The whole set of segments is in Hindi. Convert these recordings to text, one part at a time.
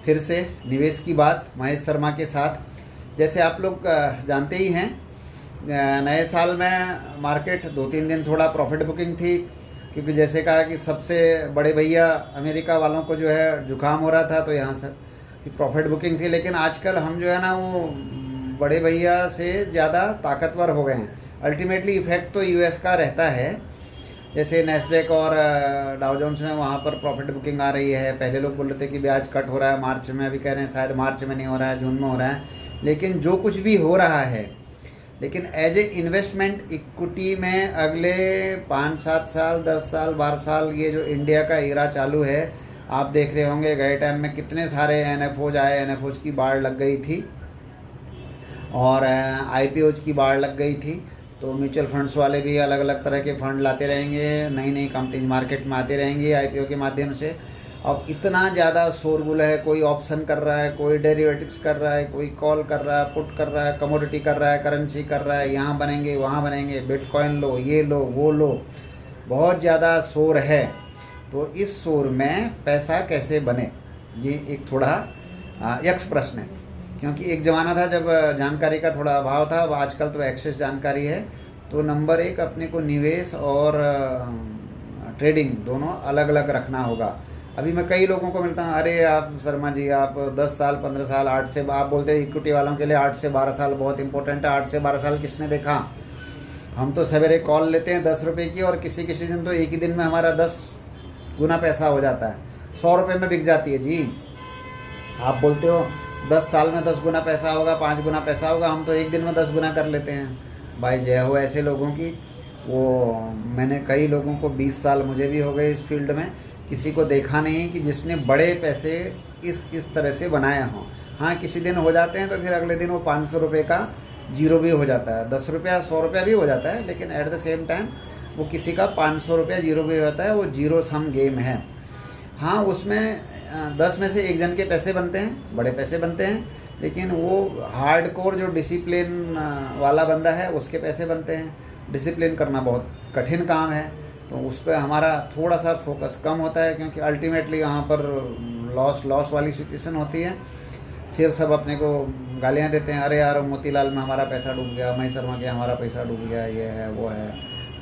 फिर से निवेश की बात महेश शर्मा के साथ। जैसे आप लोग जानते ही हैं, नए साल में मार्केट 2-3 दिन थोड़ा प्रॉफिट बुकिंग थी, क्योंकि जैसे कहा कि सबसे बड़े भैया अमेरिका वालों को जो है जुकाम हो रहा था, तो यहाँ से प्रॉफिट बुकिंग थी। लेकिन आजकल हम जो है ना वो बड़े भैया से ज़्यादा ताकतवर हो गए हैं। अल्टीमेटली इफेक्ट तो यूएस का रहता है। जैसे नैस्डैक और डाउ जोन्स में वहाँ पर प्रॉफिट बुकिंग आ रही है। पहले लोग बोल रहे थे कि ब्याज कट हो रहा है मार्च में, अभी कह रहे हैं शायद मार्च में नहीं हो रहा है, जून में हो रहा है। लेकिन जो कुछ भी हो रहा है, लेकिन एज ए इन्वेस्टमेंट इक्विटी में अगले 5-7 साल, 10 साल, 12 साल, ये जो इंडिया का एरा चालू है, आप देख रहे होंगे गए टाइम में कितने सारे एनएफओज आए, एनएफओज की बाढ़ लग गई थी और आईपीओज की बाढ़ लग गई थी। तो म्यूचुअल फंड्स वाले भी अलग अलग तरह के फंड लाते रहेंगे, नई नई कंपनीज मार्केट में आते रहेंगी आईपीओ के माध्यम से। अब इतना ज़्यादा शोरगुल है, कोई ऑप्शन कर रहा है, कोई डेरिवेटिव्स कर रहा है, कोई कॉल कर रहा है, पुट कर रहा है, कमोडिटी कर रहा है, करेंसी कर रहा है, यहाँ बनेंगे वहाँ बनेंगे, बिटकॉइन लो, ये लो वो लो, बहुत ज़्यादा शोर है। तो इस शोर में पैसा कैसे बने, ये एक थोड़ा यक्ष प्रश्न है। क्योंकि एक ज़माना था जब जानकारी का थोड़ा अभाव था, अब आजकल तो एक्सेस जानकारी है। तो नंबर 1 अपने को निवेश और ट्रेडिंग दोनों अलग अलग रखना होगा। अभी मैं कई लोगों को मिलता हूँ, अरे आप शर्मा जी आप 10 साल 15 साल 8 से, आप बोलते हैं इक्विटी वालों के लिए 8 से 12 साल बहुत इंपॉर्टेंट है। 8 से 12 साल किसने देखा? हम तो सवेरे कॉल लेते हैं 10 रुपये की, और किसी किसी दिन तो एक ही दिन में हमारा 10 गुना पैसा हो जाता है, 100 रुपये में बिक जाती है जी। आप बोलते हो 10 साल में 10 गुना पैसा होगा, 5 गुना पैसा होगा, हम तो एक दिन में 10 गुना कर लेते हैं। भाई जय हो ऐसे लोगों की। वो मैंने कई लोगों को 20 साल मुझे भी हो गए इस फील्ड में, किसी को देखा नहीं कि जिसने बड़े पैसे इस तरह से बनाए हों। हाँ किसी दिन हो जाते हैं तो फिर अगले दिन वो 500 रुपये का जीरो भी हो जाता है, 10 रुपया 100 रुपया भी हो जाता है, लेकिन एट द सेम टाइम वो किसी का 500 रुपया जीरो भी होता है। वो जीरो सम गेम है। हाँ उसमें 10 में से एक जन के पैसे बनते हैं, बड़े पैसे बनते हैं, लेकिन वो हार्ड कोर जो डिसिप्लिन वाला बंदा है उसके पैसे बनते हैं। डिसिप्लिन करना बहुत कठिन काम है, तो उस पर हमारा थोड़ा सा फोकस कम होता है, क्योंकि अल्टीमेटली वहाँ पर लॉस वाली सिचुएशन होती है। फिर सब अपने को गालियाँ देते हैं, अरे यार मोतीलाल में हमारा पैसा डूब गया, महेश शर्मा के हमारा पैसा डूब गया, ये है वो है।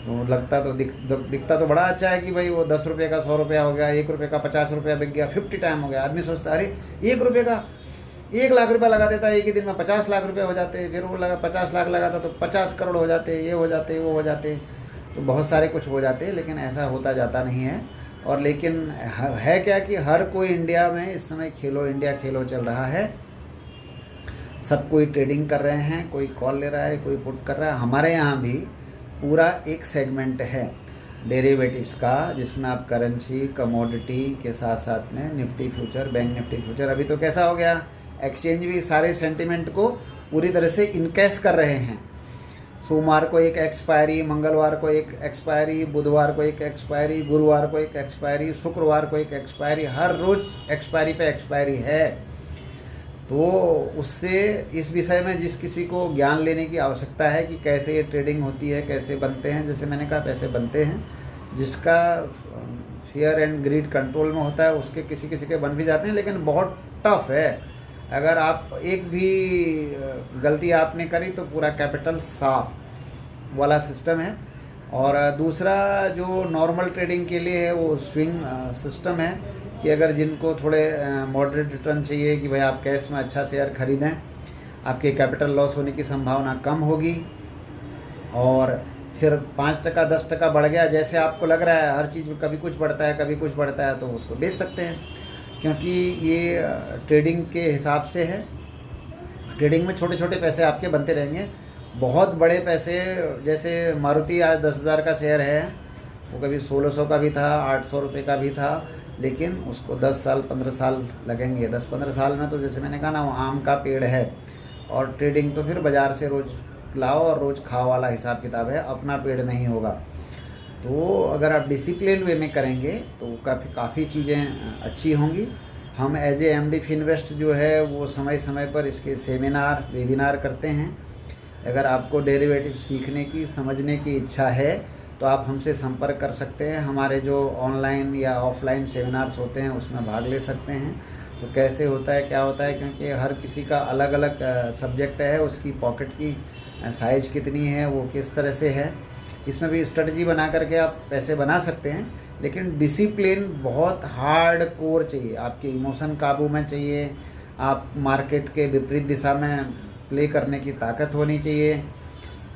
तो लगता तो दिखता तो बड़ा अच्छा है कि भाई वो 10 रुपये का 100 रुपया हो गया, 1 रुपये का 50 रुपया बिक गया, 50 टाइम हो गया। आदमी सोचता अरे 1 रुपये का 1 लाख रुपया लगा देता है, एक ही दिन में 50 लाख रुपये हो जाते। फिर वो 50 लाख लगाता तो 50 करोड़ हो जाते, ये हो जाते वो हो जाते, तो बहुत सारे कुछ हो जाते। लेकिन ऐसा होता जाता नहीं है। और लेकिन है क्या कि हर कोई इंडिया में इस समय खेलो इंडिया खेलो चल रहा है। सब कोई ट्रेडिंग कर रहे हैं, कोई कॉल ले रहा है, कोई पुट कर रहा है। हमारे यहाँ भी पूरा एक सेगमेंट है डेरिवेटिव्स का, जिसमें आप करेंसी कमोडिटी के साथ साथ में Nifty future, bank Nifty future. अभी तो कैसा हो गया, एक्सचेंज भी सारे सेंटिमेंट को पूरी तरह से इनकैश कर रहे हैं। सोमवार को एक एक्सपायरी, मंगलवार को एक एक्सपायरी, बुधवार को एक एक्सपायरी, गुरुवार को एक एक्सपायरी, शुक्रवार को एक एक्सपायरी, हर रोज़ एक्सपायरी पे एक्सपायरी है। तो उससे इस विषय में जिस किसी को ज्ञान लेने की आवश्यकता है कि कैसे ये ट्रेडिंग होती है, कैसे बनते हैं, जैसे मैंने कहा पैसे बनते हैं, जिसका फियर एंड ग्रीड कंट्रोल में होता है उसके किसी किसी के बन भी जाते हैं, लेकिन बहुत टफ है। अगर आप एक भी गलती आपने करी तो पूरा कैपिटल साफ वाला सिस्टम है। और दूसरा जो नॉर्मल ट्रेडिंग के लिए है वो स्विंग सिस्टम है, कि अगर जिनको थोड़े मॉडरेट रिटर्न चाहिए कि भाई आप कैश में अच्छा शेयर खरीदें, आपके कैपिटल लॉस होने की संभावना कम होगी। और फिर 5% 10% बढ़ गया, जैसे आपको लग रहा है हर चीज़ में कभी कुछ बढ़ता है कभी कुछ बढ़ता है, तो उसको बेच सकते हैं, क्योंकि ये ट्रेडिंग के हिसाब से है। ट्रेडिंग में छोटे छोटे पैसे आपके बनते रहेंगे। बहुत बड़े पैसे, जैसे मारुति आज 10,000 का शेयर है, वो कभी 1600 का भी था, 800 रुपये का भी था, लेकिन उसको 10 साल 15 साल लगेंगे। 10-15 साल में तो जैसे मैंने कहा ना, वो आम का पेड़ है। और ट्रेडिंग तो फिर बाज़ार से रोज़ लाओ और रोज़ खाओ वाला हिसाब किताब है, अपना पेड़ नहीं होगा। तो अगर आप डिसिप्लिन वे में करेंगे तो काफ़ी चीज़ें अच्छी होंगी। हम एज ए एमडी फिनवेस्ट जो है वो समय समय पर इसके सेमिनार वेबिनार करते हैं। अगर आपको डेरिवेटिव सीखने की समझने की इच्छा है तो आप हमसे संपर्क कर सकते हैं। हमारे जो ऑनलाइन या ऑफलाइन सेमिनार्स होते हैं उसमें भाग ले सकते हैं। तो कैसे होता है, क्या होता है, क्योंकि हर किसी का अलग अलग सब्जेक्ट है, उसकी पॉकेट की साइज़ कितनी है, वो किस तरह से है। इसमें भी स्ट्रेटजी बना करके आप पैसे बना सकते हैं, लेकिन डिसिप्लिन बहुत हार्ड कोर चाहिए, आपके इमोशन काबू में चाहिए, आप मार्केट के विपरीत दिशा में प्ले करने की ताकत होनी चाहिए,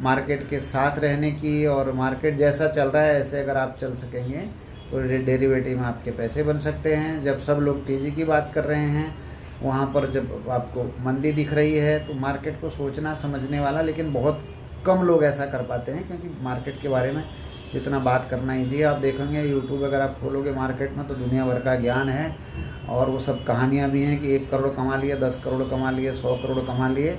मार्केट के साथ रहने की, और मार्केट जैसा चल रहा है ऐसे अगर आप चल सकेंगे तो डेरिवेटिव में आपके पैसे बन सकते हैं। जब सब लोग तेज़ी की बात कर रहे हैं, वहाँ पर जब आपको मंदी दिख रही है, तो मार्केट को सोचना समझने वाला लेकिन बहुत कम लोग ऐसा कर पाते हैं, क्योंकि मार्केट के बारे में जितना बात करना ईजी है। आप देखेंगे यूट्यूब अगर आप खोलोगे मार्केट में तो दुनिया भर का ज्ञान है, और वो सब कहानियाँ भी हैं कि 1 करोड़ कमा लिए, 10 करोड़ कमा लिए, 100 करोड़ कमा लिए।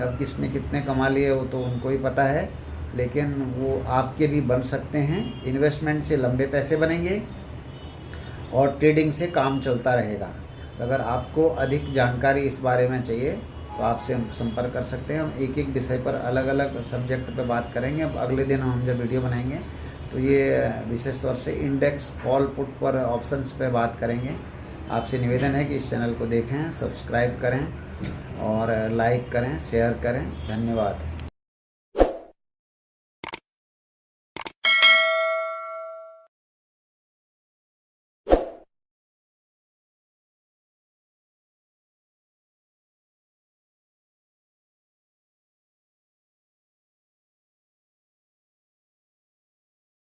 अब किसने कितने कमा लिए वो तो उनको ही पता है, लेकिन वो आपके भी बन सकते हैं। इन्वेस्टमेंट से लंबे पैसे बनेंगे और ट्रेडिंग से काम चलता रहेगा। तो अगर आपको अधिक जानकारी इस बारे में चाहिए तो आपसे हम संपर्क कर सकते हैं। हम एक एक विषय पर अलग अलग सब्जेक्ट पे बात करेंगे। अब अगले दिन हम जब वीडियो बनाएंगे तो ये विशेष तौर से इंडेक्स, कॉल, पुट पर ऑप्शंस पे बात करेंगे। आपसे निवेदन है कि इस चैनल को देखें, सब्सक्राइब करें और लाइक करें, शेयर करें। धन्यवाद।